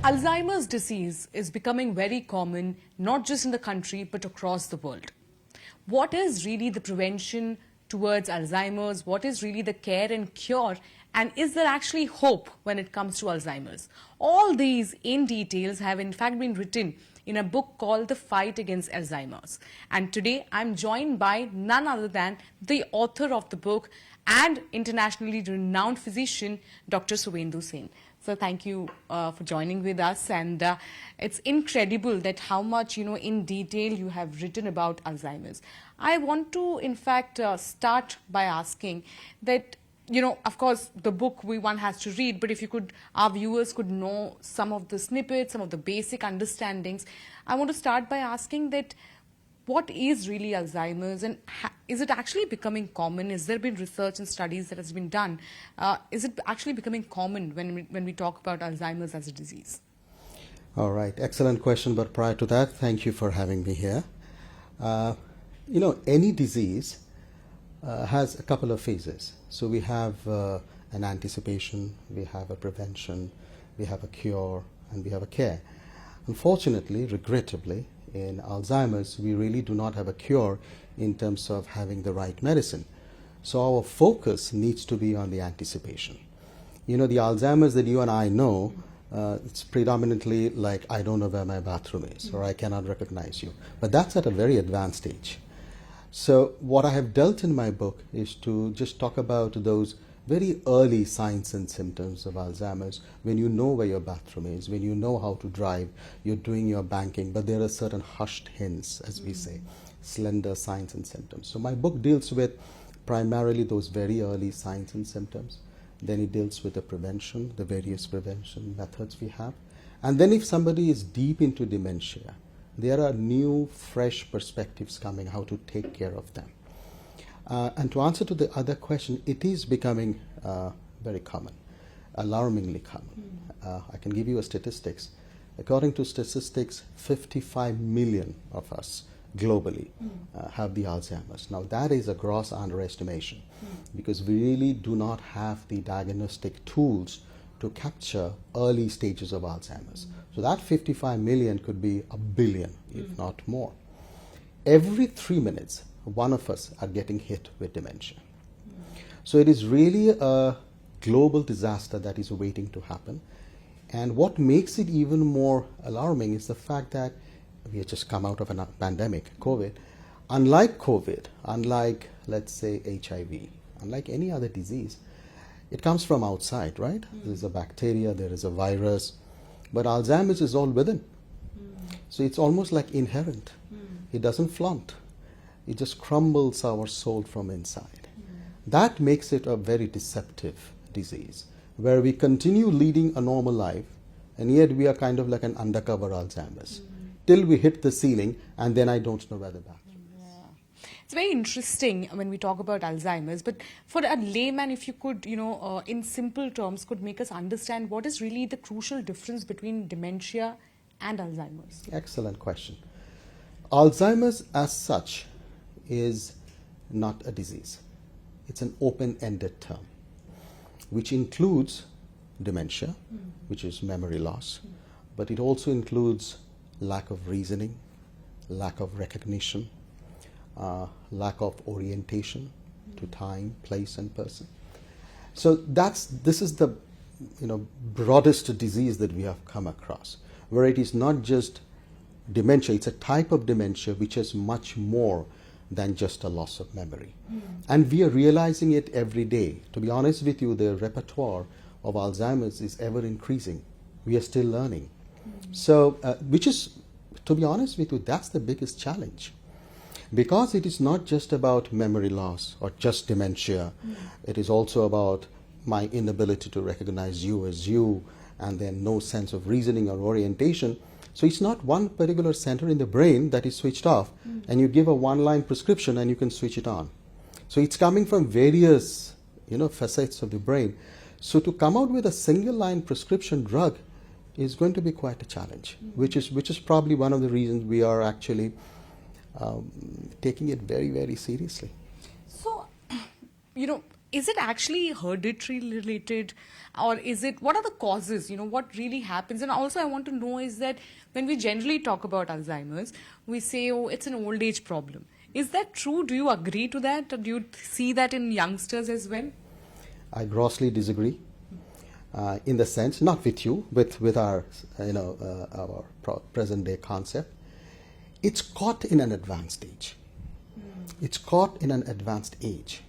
Alzheimer's disease is becoming very common, not just in the country, but across the world. What is really the prevention towards Alzheimer's? What is really the care and cure? And is there actually hope when it comes to Alzheimer's? All these in details have in fact been written in a book called The Fight Against Alzheimer's. And today I'm joined by none other than the author of the book and internationally renowned physician, Dr. Shuvendu Sen. So thank you for joining with us, and it's incredible that how much, in detail you have written about Alzheimer's. I want to, in fact, start by asking that, of course, the book one has to read, but if you could, our viewers could know some of the snippets, some of the basic understandings. I want to start by asking that what is really Alzheimer's, and is it actually becoming common? Has there been research and studies that has been done? Is it actually becoming common when we talk about Alzheimer's as a disease? All right, excellent question. But prior to that, thank you for having me here. Any disease has a couple of phases. So we have an anticipation, we have a prevention, we have a cure, and we have a care. Unfortunately, regrettably, in Alzheimer's, we really do not have a cure in terms of having the right medicine. So our focus needs to be on the anticipation. The Alzheimer's that you and I know, it's predominantly like, I don't know where my bathroom is, or I cannot recognize you. But that's at a very advanced stage. So what I have dealt in my book is to just talk about those very early signs and symptoms of Alzheimer's, when you know where your bathroom is, when you know how to drive, you're doing your banking, but there are certain hushed hints, as we say, slender signs and symptoms. So my book deals with primarily those very early signs and symptoms. Then it deals with the prevention, the various prevention methods we have. And then if somebody is deep into dementia, there are new, fresh perspectives coming, how to take care of them. And to answer to the other question, it is becoming very common, alarmingly common. I can give you a statistics. According to statistics, 55 million of us globally have the Alzheimer's. Now that is a gross underestimation because we really do not have the diagnostic tools to capture early stages of Alzheimer's. So that 55 million could be a billion, if not more. Every 3 minutes, one of us are getting hit with dementia. So it is really a global disaster that is waiting to happen. And what makes it even more alarming is the fact that we have just come out of a pandemic, COVID. Unlike COVID, unlike, let's say, HIV, unlike any other disease, it comes from outside, right? There's a bacteria, there is a virus, but Alzheimer's is all within. So it's almost like inherent. It doesn't flaunt. It just crumbles our soul from inside. That makes it a very deceptive disease, where we continue leading a normal life, and yet we are kind of like an undercover Alzheimer's, till we hit the ceiling, and then I don't know where the bathroom is. It's very interesting when we talk about Alzheimer's, but for a layman, if you could, in simple terms, could make us understand what is really the crucial difference between dementia and Alzheimer's? Excellent question. Alzheimer's as such is not a disease. It's an open-ended term, which includes dementia, which is memory loss, but it also includes lack of reasoning, lack of recognition, lack of orientation to time, place, and person. So this is the broadest disease that we have come across, where it is not just dementia, it's a type of dementia which is much more than just a loss of memory. And we are realizing it every day. To be honest with you, the repertoire of Alzheimer's is ever increasing. We are still learning. So, which is, to be honest with you, that's the biggest challenge. Because it is not just about memory loss or just dementia. It is also about my inability to recognize you as you, and then no sense of reasoning or orientation. So it's not one particular center in the brain that is switched off, and you give a one-line prescription and you can switch it on. So it's coming from various, facets of the brain. So to come out with a single-line prescription drug is going to be quite a challenge, which is probably one of the reasons we are actually taking it very, very seriously. So, is it actually hereditary related, or is it, what are the causes, what really happens? And also I want to know is that when we generally talk about Alzheimer's, we say, oh, it's an old age problem. Is that true? Do you agree to that? Or do you see that in youngsters as well? I grossly disagree. In the sense, not with you, with our, our present day concept. It's caught in an advanced age. It's caught in an advanced age,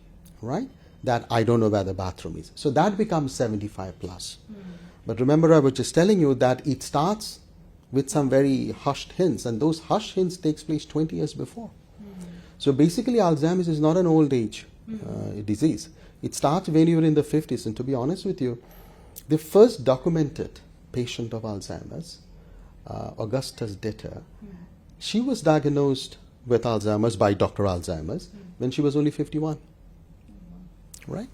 right? That I don't know where the bathroom is. So that becomes 75 plus. But remember, I was just telling you that it starts with some very hushed hints, and those hushed hints takes place 20 years before. So basically, Alzheimer's is not an old age disease. It starts when you're in the 50s, and to be honest with you, the first documented patient of Alzheimer's, Augustus Ditter, she was diagnosed with Alzheimer's by Dr. Alzheimer's when she was only 51. Right?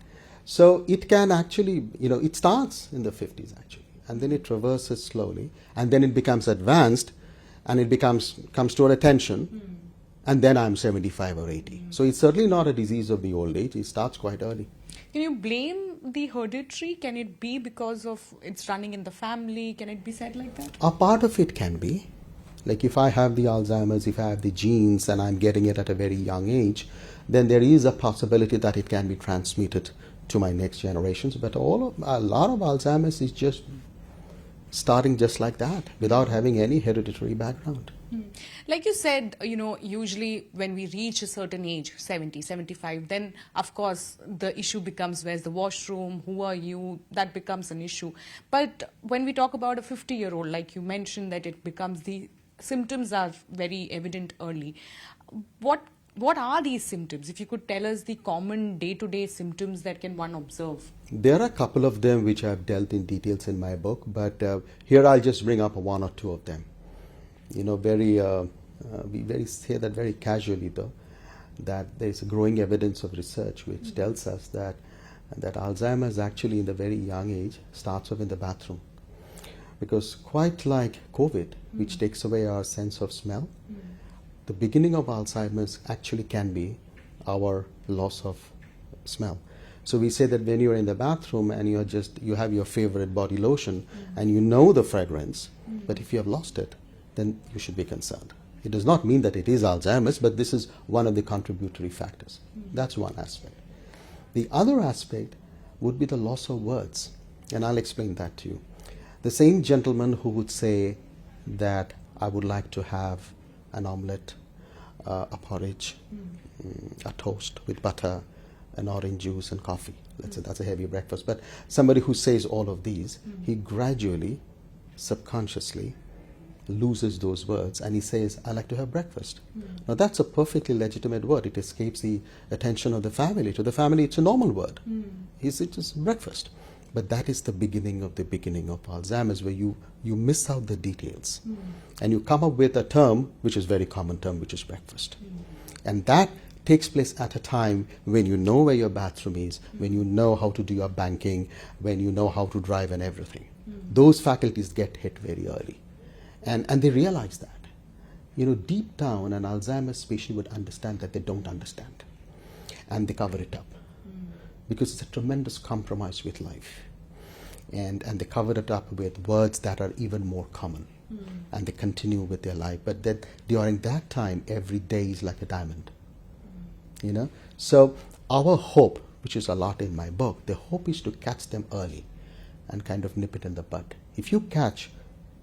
So it can actually, it starts in the 50s actually, and then it traverses slowly, and then it becomes advanced, and it comes to our attention, and then I'm 75 or 80. So it's certainly not a disease of the old age. It starts quite early. Can you blame the hereditary? Can it be because of it's running in the family? Can it be said like that? A part of it can be. Like if I have the Alzheimer's, if I have the genes and I'm getting it at a very young age, then there is a possibility that it can be transmitted to my next generations. But a lot of Alzheimer's is just starting just like that, without having any hereditary background. Like you said, usually when we reach a certain age, 70, 75, then of course the issue becomes where's the washroom, who are you, that becomes an issue. But when we talk about a 50-year-old, like you mentioned, that it becomes the symptoms are very evident early. What are these symptoms? If you could tell us the common day-to-day symptoms that can one observe. There are a couple of them which I've dealt in details in my book, but here I'll just bring up one or two of them. We say that very casually though, that there's a growing evidence of research which tells us that Alzheimer's actually in the very young age starts off in the bathroom. Because quite like COVID, which takes away our sense of smell, the beginning of Alzheimer's actually can be our loss of smell. So we say that when you're in the bathroom and you have your favorite body lotion and you know the fragrance, but if you have lost it, then you should be concerned. It does not mean that it is Alzheimer's, but this is one of the contributory factors. That's one aspect. The other aspect would be the loss of words, and I'll explain that to you. The same gentleman who would say that I would like to have an omelette, a porridge, a toast with butter, an orange juice and coffee. Let's say that's a heavy breakfast. But somebody who says all of these, he gradually, subconsciously loses those words and he says, I like to have breakfast. Now that's a perfectly legitimate word. It escapes the attention of the family. To the family, it's a normal word. It's just breakfast. But that is the beginning of Alzheimer's, where you miss out the details. And you come up with a term, which is a very common term, which is breakfast. And that takes place at a time when you know where your bathroom is, when you know how to do your banking, when you know how to drive and everything. Those faculties get hit very early. And they realize that. Deep down, an Alzheimer's patient would understand that they don't understand. And they cover it up. Because it's a tremendous compromise with life. And they cover it up with words that are even more common. And they continue with their life. But then during that time, every day is like a diamond. So our hope, which is a lot in my book, the hope is to catch them early and kind of nip it in the bud. If you catch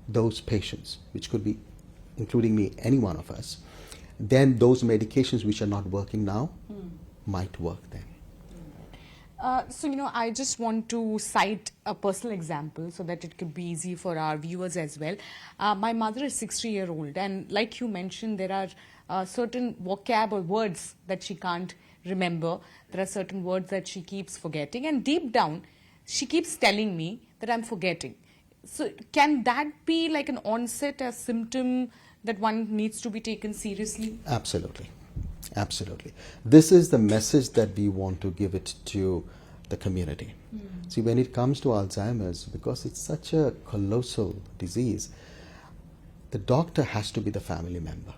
those patients, which could be, including me, any one of us, then those medications which are not working now might work then. I just want to cite a personal example so that it could be easy for our viewers as well. My mother is 60-year-old, and like you mentioned, there are certain vocab or words that she can't remember. There are certain words that she keeps forgetting, and deep down, she keeps telling me that I'm forgetting. So can that be like an onset, a symptom that one needs to be taken seriously? Absolutely. Absolutely. This is the message that we want to give it to the community. See, when it comes to Alzheimer's, because it's such a colossal disease, the doctor has to be the family member.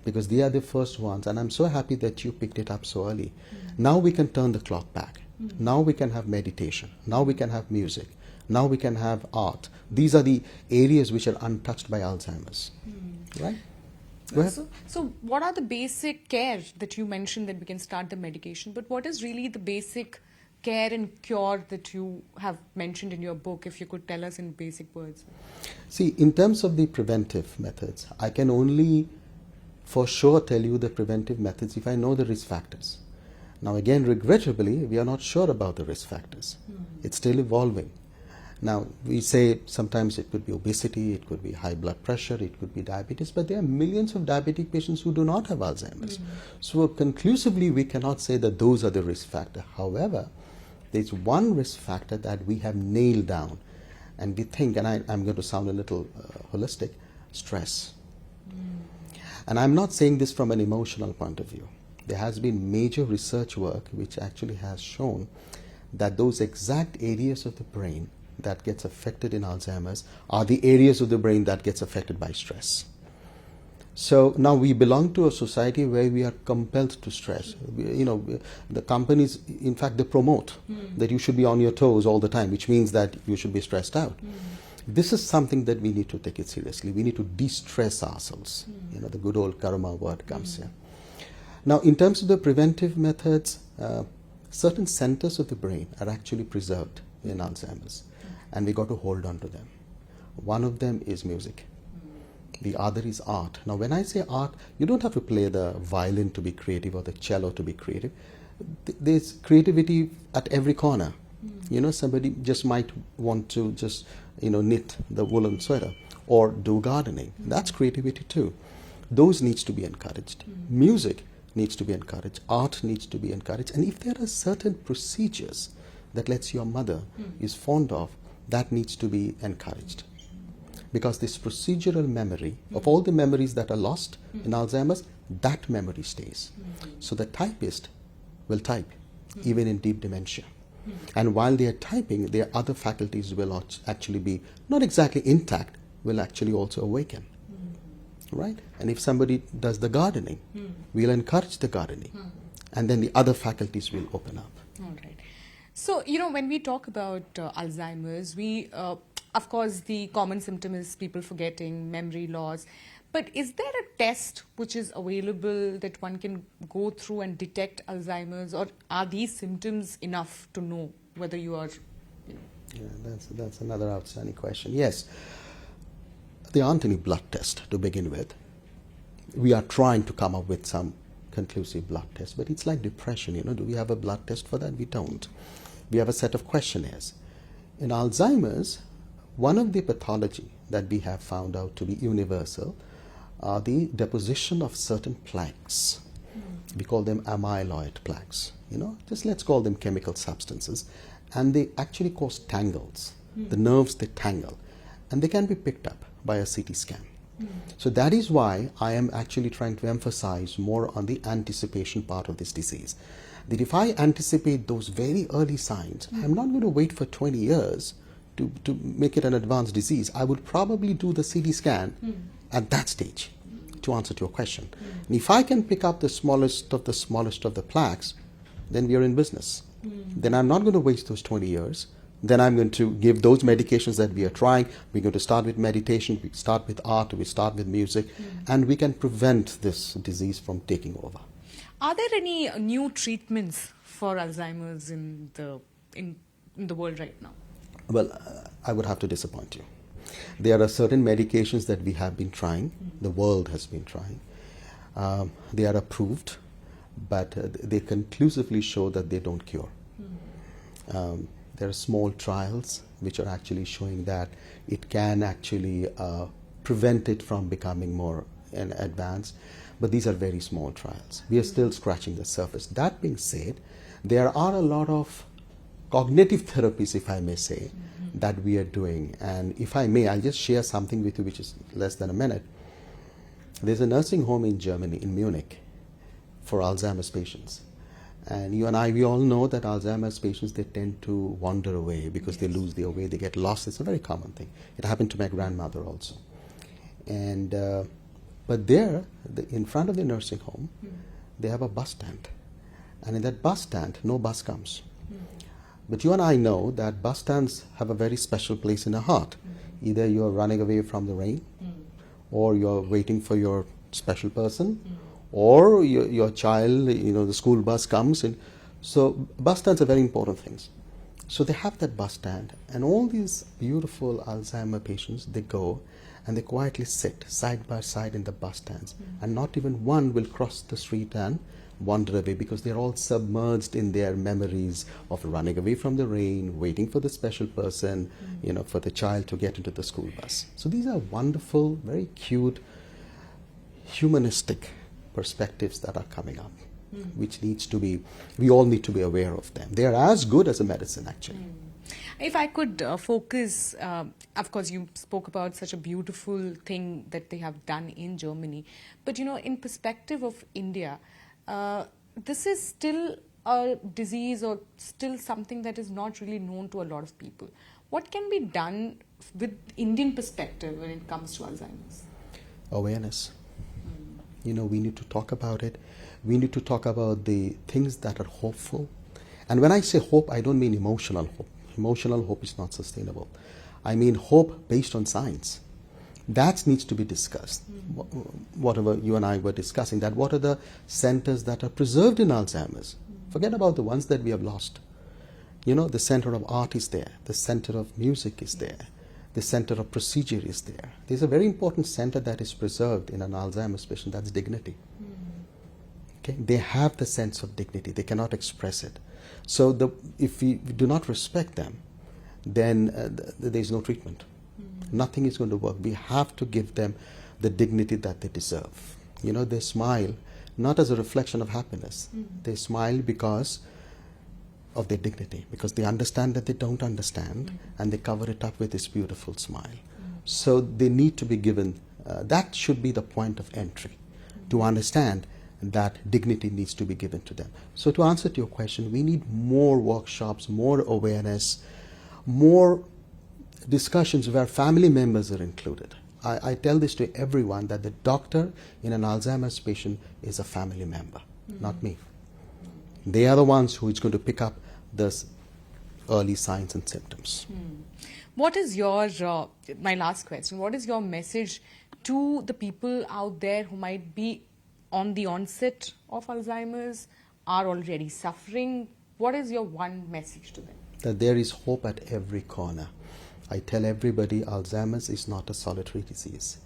because they are the first ones, and I'm so happy that you picked it up so early. Now we can turn the clock back. Now we can have meditation. Now we can have music. Now we can have art. These are the areas which are untouched by Alzheimer's. Right? Go ahead. So what are the basic care that you mentioned that we can start the medication, but what is really the basic care and cure that you have mentioned in your book, if you could tell us in basic words? See, in terms of the preventive methods, I can only for sure tell you the preventive methods if I know the risk factors. Now again, regrettably, we are not sure about the risk factors. It's still evolving. Now, we say sometimes it could be obesity, it could be high blood pressure, it could be diabetes, but there are millions of diabetic patients who do not have Alzheimer's. So conclusively, we cannot say that those are the risk factors. However, there's one risk factor that we have nailed down, and we think, and I'm going to sound a little holistic, stress. And I'm not saying this from an emotional point of view. There has been major research work which actually has shown that those exact areas of the brain that gets affected in Alzheimer's are the areas of the brain that gets affected by stress. So now we belong to a society where we are compelled to stress. The companies, in fact, they promote that you should be on your toes all the time, which means that you should be stressed out. This is something that we need to take it seriously. We need to de-stress ourselves. The good old karma word comes here. Now, in terms of the preventive methods, certain centers of the brain are actually preserved in Alzheimer's, and we got to hold on to them. One of them is music. The other is art. Now, when I say art, you don't have to play the violin to be creative or the cello to be creative. There's creativity at every corner. Somebody just might want to just, knit the woolen sweater or do gardening. That's creativity too. Those needs to be encouraged. Music needs to be encouraged. Art needs to be encouraged. And if there are certain procedures that let's your mother is fond of, that needs to be encouraged. Because this procedural memory of all the memories that are lost in Alzheimer's, that memory stays. So the typist will type even in deep dementia. And while they are typing, their other faculties will actually be not exactly intact, will actually also awaken. Right? And if somebody does the gardening, we'll encourage the gardening. And then the other faculties will open up. All right. So, when we talk about Alzheimer's, of course, the common symptom is people forgetting, memory loss. But is there a test which is available that one can go through and detect Alzheimer's, or are these symptoms enough to know whether you are, Yeah, that's another outstanding question. Yes, there aren't any blood tests to begin with. We are trying to come up with some conclusive blood tests, but it's like depression, do we have a blood test for that? We don't. We have a set of questionnaires. In Alzheimer's, one of the pathology that we have found out to be universal are the deposition of certain plaques. We call them amyloid plaques, just let's call them chemical substances, and they actually cause tangles. The nerves, they tangle, and they can be picked up by a CT scan. So that is why I am actually trying to emphasize more on the anticipation part of this disease. That if I anticipate those very early signs, I'm not going to wait for 20 years to make it an advanced disease. I would probably do the CT scan at that stage, to answer to your question. And if I can pick up the smallest of the plaques, then we are in business. Then I'm not going to waste those 20 years. Then I'm going to give those medications that we are trying. We're going to start with meditation, we start with art, we start with music, and we can prevent this disease from taking over. Are there any new treatments for Alzheimer's in the world right now? Well, I would have to disappoint you. There are certain medications that we have been trying, the world has been trying. They are approved, but they conclusively show that they don't cure. There are small trials which are actually showing that it can actually prevent it from becoming more advanced, but these are very small trials. We are still scratching the surface. That being said, there are a lot of cognitive therapies, if I may say, that we are doing. And if I may, I'll just share something with you which is less than a minute. There's a nursing home in Germany, in Munich, for Alzheimer's patients. And you and I, we all know that Alzheimer's patients, they tend to wander away because they lose their way, they get lost. It's a very common thing. It happened to my grandmother also. And But there, in front of the nursing home, they have a bus stand. And in that bus stand, no bus comes. But you and I know that bus stands have a very special place in our heart. Either you're running away from the rain, or you're waiting for your special person, or your child, the school bus comes. And so bus stands are very important things. So they have that bus stand, and all these beautiful Alzheimer patients, they go and they quietly sit side by side in the bus stands, and not even one will cross the street and wander away, because they're all submerged in their memories of running away from the rain, waiting for the special person, for the child to get into the school bus. So these are wonderful, very cute, humanistic perspectives that are coming up, which we all need to be aware of them. They are as good as a medicine, actually. If I could focus, of course, you spoke about such a beautiful thing that they have done in Germany. But, in perspective of India, this is still a disease or still something that is not really known to a lot of people. What can be done with Indian perspective when it comes to Alzheimer's? Awareness. We need to talk about it. We need to talk about the things that are hopeful. And when I say hope, I don't mean emotional hope. Emotional hope is not sustainable. I mean hope based on science. That needs to be discussed. Whatever you and I were discussing, that what are the centers that are preserved in Alzheimer's? Forget about the ones that we have lost. The center of art is there. The center of music is there. The center of procedure is there. There's a very important center that is preserved in an Alzheimer's patient. That's dignity. Okay? They have the sense of dignity. They cannot express it. So if we do not respect them, then there's no treatment. Nothing is going to work. We have to give them the dignity that they deserve. They smile not as a reflection of happiness. They smile because of their dignity, because they understand that they don't understand, and they cover it up with this beautiful smile. So they need to be given, that should be the point of entry, to understand that dignity needs to be given to them. So to answer to your question, we need more workshops, more awareness, more discussions where family members are included. I tell this to everyone, that the doctor in an Alzheimer's patient is a family member, not me. They are the ones who is going to pick up the early signs and symptoms. What is your, my last question, what is your message to the people out there who might be on the onset of Alzheimer's, are already suffering? What is your one message to them? That there is hope at every corner. I tell everybody, Alzheimer's is not a solitary disease.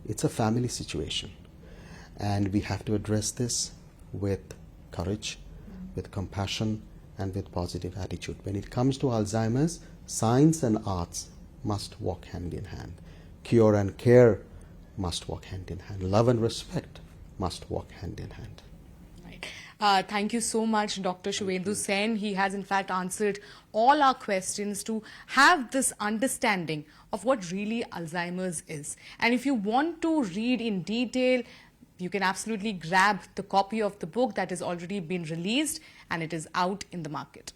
It's a family situation. And we have to address this with courage, with compassion, and with positive attitude. When it comes to Alzheimer's, science and arts must walk hand in hand. Cure and care must walk hand in hand. Love and respect must walk hand in hand. Right. Thank you so much, Dr. Shuvendu Sen. He has in fact answered all our questions to have this understanding of what really Alzheimer's is. And if you want to read in detail, you can absolutely grab the copy of the book that has already been released, and it is out in the market.